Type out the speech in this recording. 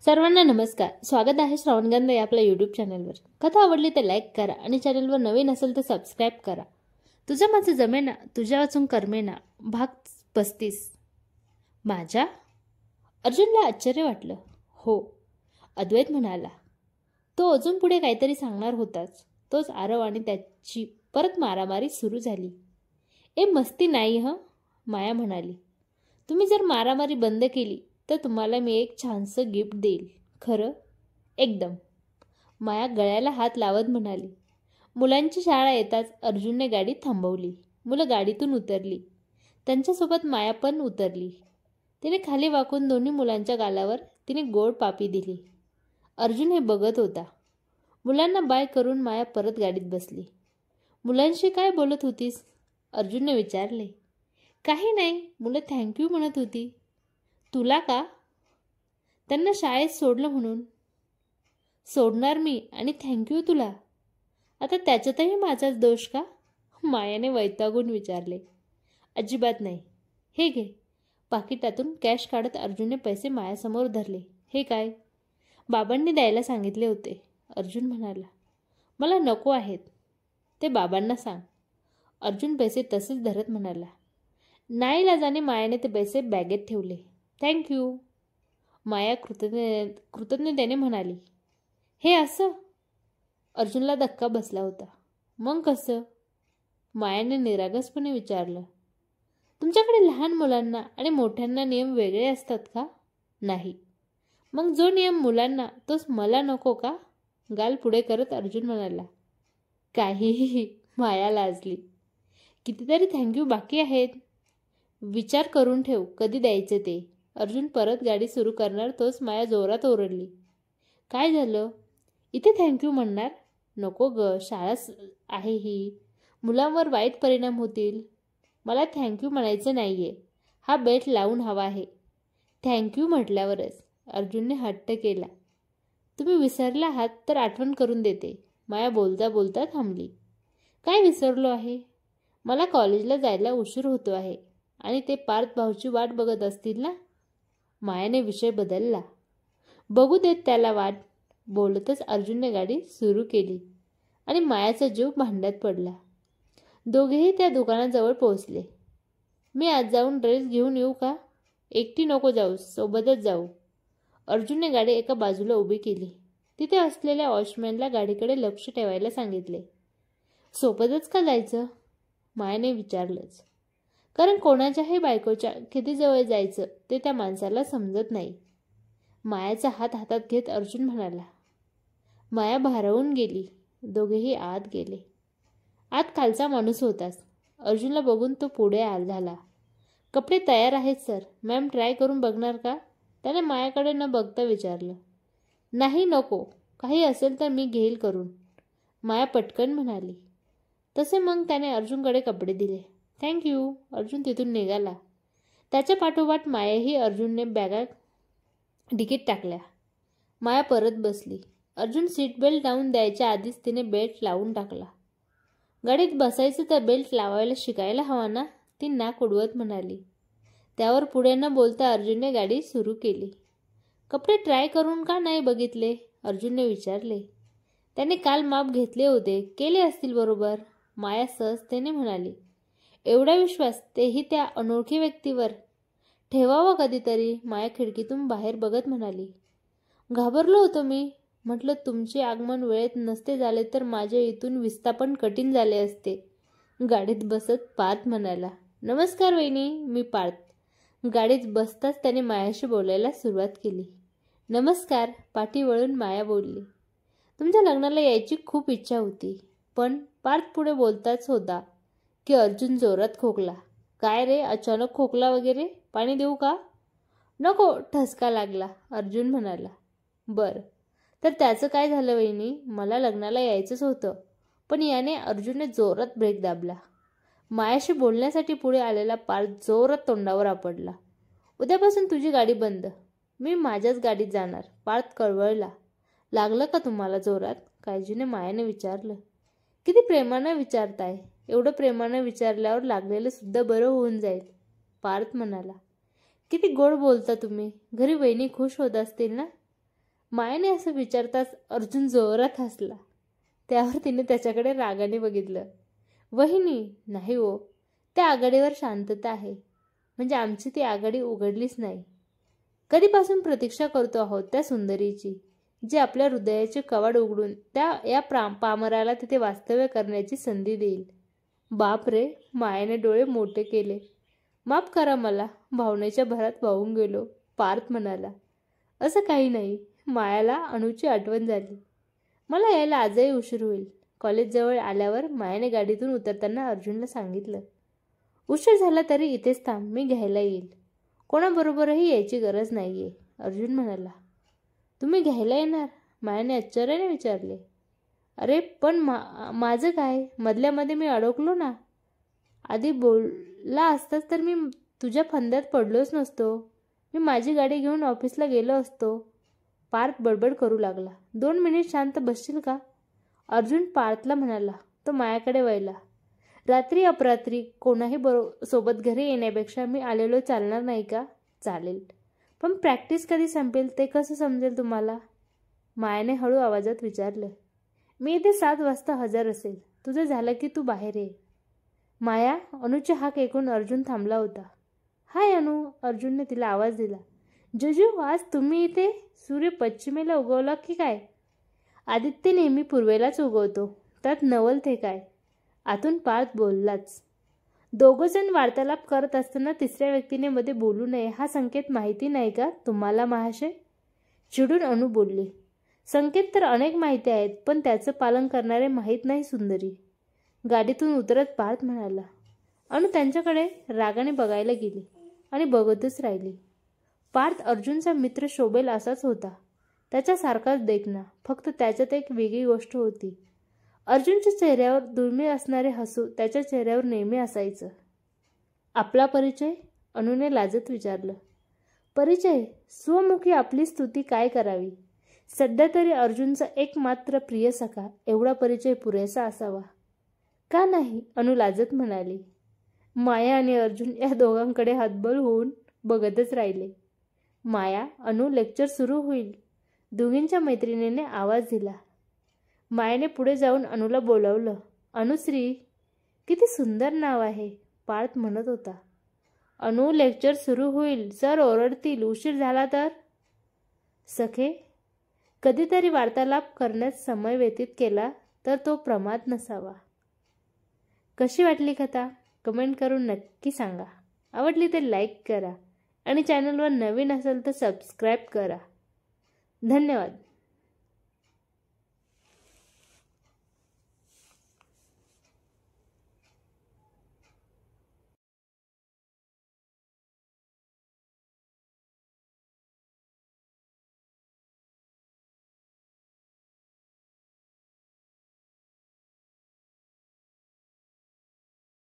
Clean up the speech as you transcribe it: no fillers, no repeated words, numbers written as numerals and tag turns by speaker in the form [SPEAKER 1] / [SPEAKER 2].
[SPEAKER 1] सर्वांना नमस्कार. स्वागत आहे श्रावणगंध या आपल्या यूट्यूब चॅनलवर. कथा आवडली तर लाईक करा आणि चॅनलवर नवीन असेल तर सबस्क्राईब करा. तुझ्या माझं जमेना तुझ्या वाचून करमेना भाग 35. माझ्या? अर्जुनला आश्चर्य वाटलं. हो, अद्वैत म्हणाला. तो अजून पुढे काहीतरी सांगणार होताच तोच आरव आणि त्याची परत मारामारी सुरू झाली. ए मस्ती नाही हं, माया म्हणाली. तुम्ही जर मारामारी बंद केली तर तुम्हाला मी एक छानसं गिफ्ट देईल. खरं? एकदम. माया गळ्याला हात लावत म्हणाली. मुलांची शाळा येताच अर्जुनने गाडी थांबवली. मुलं गाडीतून उतरली. त्यांच्यासोबत माया पण उतरली. तिने खाली वाकून दोन्ही मुलांच्या गालावर तिने गोड पापी दिली. अर्जुन हे बघत होता. मुलांना बाय करून माया परत गाडीत बसली. मुलांशी काय बोलत होतीस? अर्जुनने विचारले. काही नाही, मुलं थँक्यू म्हणत होती. तुला का? त्यांना शाळेत सोडलं म्हणून. सोडणार मी आणि थँक्यू तुला? आता त्याच्यातही माझाच दोष का? मायाने वैतागून विचारले. अजिबात नाही. हे घे. पाकिटातून कॅश काढत अर्जुनने पैसे मायासमोर धरले. हे काय? बाबांनी द्यायला सांगितले होते. अर्जुन म्हणाला. मला नको आहेत. ते बाबांना सांग. अर्जुन पैसे तसेच धरत म्हणाला. नाईलाजाने मायाने ते पैसे बॅगेत ठेवले. थँक्यू. माया कृतज्ञतेने म्हणाली. हे असं? अर्जुनला धक्का बसला होता. मग कसं? मायाने निरागसपणे विचारलं. तुमच्याकडे लहान मुलांना आणि मोठ्यांना नियम वेगळे असतात का? नाही. मग जो नियम मुलांना तोच मला नको का? गाल पुढे करत अर्जुन म्हणाला. काहीही. माया लाजली. कितीतरी थँक्यू बाकी आहेत. विचार करून ठेव कधी द्यायचे ते. अर्जुन परत गाडी सुरू करणार तोच माया जोरात ओरडली. काय झालं? इथे थँक्यू म्हणणार? नको ग, शाळा आहे ही. मुलांवर वाईट परिणाम होतील. मला थँक्यू म्हणायचं नाहीये. हा बेल्ट लावून हवा आहे. थँक्यू म्हटल्यावरच. अर्जुनने हट्ट केला. तुम्ही विसरला आहात तर आठवण करून देते. माया बोलता बोलता थांबली. काय विसरलो आहे? मला कॉलेजला जायला उशीर होतो आहे आणि ते पार्थ भाऊची वाट बघत असतील ना? मायाने विषय बदलला. बघू देत त्याला वाट. बोलतच अर्जुनने गाडी सुरू केली आणि मायाचा जीव भांड्यात पडला. दोघेही त्या दुकानाजवळ पोहोचले. मी आज जाऊन ड्रेस घेऊन येऊ का? एकटी नको जाऊ, सोबतच जाऊ. अर्जुनने गाडी एका बाजूला उभी केली. तिथे असलेल्या वॉचमॅनला गाडीकडे लक्ष ठेवायला सांगितले. सोबतच का जायचं? मायाने विचारलंच. कारण कोणाच्याही बायकोच्या कितीजवळ जायचं ते त्या माणसाला समजत नाही. मायाचा हात हातात घेत अर्जुन म्हणाला. माया भारावून गेली. दोघेही आत गेले. आत खालचा माणूस होताच. अर्जुनला बघून तो पुढे झाला. कपडे तयार आहेत सर. मॅम ट्राय करून बघणार का? त्याने मायाकडे न बघता विचारलं. नाही नको. काही असेल तर मी घेईल करून. माया पटकन म्हणाली. तसे मग त्याने अर्जुनकडे कपडे दिले. थँक्यू. अर्जुन तिथून निघाला. त्याच्या पाठोपाठ मायाही अर्जुनने बॅगा डिकीत टाकल्या. माया परत बसली. अर्जुन सीट बेल्ट लावून द्यायच्या आधीच तिने बेल्ट लावून टाकला. गाडीत बसायचं तर बेल्ट लावायला शिकायला हवा ना? ती नाक उडवत म्हणाली. त्यावर पुढे न बोलता अर्जुनने गाडी सुरू केली. कपडे ट्राय करून का नाही बघितले? अर्जुनने विचारले. त्याने काल माप घेतले होते. केले असतील बरोबर. माया सहजतेने म्हणाली. एवढा विश्वास, तेही त्या अनोळखी व्यक्तीवर? ठेवावा कधीतरी. माया खिडकीतून बाहेर बघत म्हणाली. घाबरलो होतो मी. म्हटलं तुमचे आगमन वेळेत नसते झाले तर माझे इथून विस्थापन कठीण झाले असते. गाडीत बसत पार्थ म्हणाला. नमस्कार वहिनी, मी पार्थ. गाडीत बसताच त्याने मायाशी बोलायला सुरुवात केली. नमस्कार. पाठी वळून माया बोलली. तुमच्या लग्नाला यायची खूप इच्छा होती. पण पार्थ पुढे बोलताच होता की अर्जुन जोरात खोकला. काय रे, अचानक खोकला वगैरे? पाणी देऊ का? नको, ठसका लागला. अर्जुन म्हणाला. बरं, तर त्याचं काय झालं वहिनी? मला लग्नाला यायचंच होतं. पण याने अर्जुनने जोरात ब्रेक दाबला. मायाशी बोलण्यासाठी पुढे आलेला पार्थ जोरात तोंडावर आपडला. उद्यापासून तुझी गाडी बंद. मी माझ्याच गाडीत जाणार. पार्थ कळवळला. लागलं का तुम्हाला जोरात? काळजीने मायाने विचारलं. किती प्रेमानं विचारताय. एवढं प्रेमानं विचारल्यावर लागलेलं सुद्धा बरं होऊन जाईल. पार्थ म्हणाला. किती गोड बोलता तुम्ही. घरी वहिनी खुश होत असतील ना? मायाने असं विचारताच अर्जुन जोरात हसला. त्यावर तिने त्याच्याकडे रागाने बघितलं. वहिनी, नाही हो, त्या आघाडीवर शांतता आहे. म्हणजे आमची ती आघाडी उघडलीच नाही. कधीपासून प्रतीक्षा करतो आहोत त्या सुंदरीची, जी आपल्या हृदयाचे कवाड उघडून या पामराला तिथे वास्तव्य करण्याची संधी देईल. बाप रे, मायाने डोळे मोठे केले. माफ करा मला, भावनेच्या भरात वाहून गेलो, पार्थ म्हणाला. असं काही नाही. मायाला अणूची आठवण झाली. मला यायला आजही उशीर होईल. कॉलेजजवळ आल्यावर मायाने गाडीतून उतरताना अर्जुनला सांगितलं. उशीर झाला तरी इथेच थांब, मी घ्यायला येईल. कोणाबरोबरही यायची गरज नाहीये, अर्जुन म्हणाला. तुम्ही घ्यायला येणार? मायाने आश्चर्याने विचारले. अरे पण माझं काय? मधल्यामध्ये मी अडकलो ना. आधी बोलला असतास तर मी तुझ्या फंद्यात पडलोच नसतो. मी माझी गाडी घेऊन ऑफिसला गेलो असतो. पार्थ बडबड करू लागला. 2 मिनिट शांत बसशील का? अर्जुन पार्थला म्हणाला. तो मायाकडे वळला. रात्री अपरात्री कोणाही सोबत घरी येण्यापेक्षा मी आलेलो चालणार नाही का? चालेल, पण प्रॅक्टिस कधी संपेल ते कसं समजेल तुम्हाला? मायाने हळू आवाजात विचारलं. मी इथे 7 वाजता हजर असेल. तुझं झालं की तू बाहेर ये. माया, अनुची हाक ऐकून अर्जुन थांबला होता. हाय अनु, अर्जुनने तिला आवाज दिला. जुजू, आज तुम्ही इथे? सूर्य पश्चिमेला उगवला की काय? आदित्य नेहमी पूर्वेलाच उगवतो, त्यात नवल ते काय? आतून पार्थ बोललाच. दोघंजण वार्तालाप करत असताना तिसऱ्या व्यक्तीने मध्ये बोलू नये हा संकेत माहिती नाही का तुम्हाला महाशय? चिडून अनु बोलली. संकेत तर अनेक माहिती आहेत, पण त्याचं पालन करणारे माहीत नाही सुंदरी. गाडीतून उतरत पार्थ म्हणाला. अनु त्यांच्याकडे रागाने बघायला गेली आणि बघतच राहिली. पार्थ अर्जुनचा मित्र शोभेल असाच होता. त्याच्यासारखाच देखणा, फक्त त्याच्यात एक वेगळी गोष्ट होती. अर्जुनच्या चेहऱ्यावर दुर्मिळ असणारे हसू त्याच्या चेहऱ्यावर नेहमी असायचं. आपला परिचय? अनुने लाजत विचारलं. परिचय? स्वमुखी आपली स्तुती काय करावी? सध्या तरी अर्जुनचा एकमात्र प्रिय सखा एवढा परिचय पुरेसा असावा. का नाही? अनु लाजत म्हणाली. माया आणि अर्जुन या दोघांकडे हतबल होऊन बघतच राहिले. माया, अनु, लेक्चर सुरू होईल. दोघींच्या मैत्रिणीने आवाज दिला. मायाने पुढे जाऊन अनुला बोलावलं. अनुश्री, किती सुंदर नाव आहे, पार्थ म्हणत होता. अनु, लेक्चर सुरू होईल, सर ओरडतील, उशीर झाला तर? सखे, कधीतरी वार्तालाप करण्यात समय व्यतीत केला तर तो प्रमाद नसावा. कशी वाटली कथा? कमेंट करून नक्की सांगा. आवडली तर लाईक करा आणि चॅनलवर नवीन असेल तर सबस्क्राईब करा. धन्यवाद.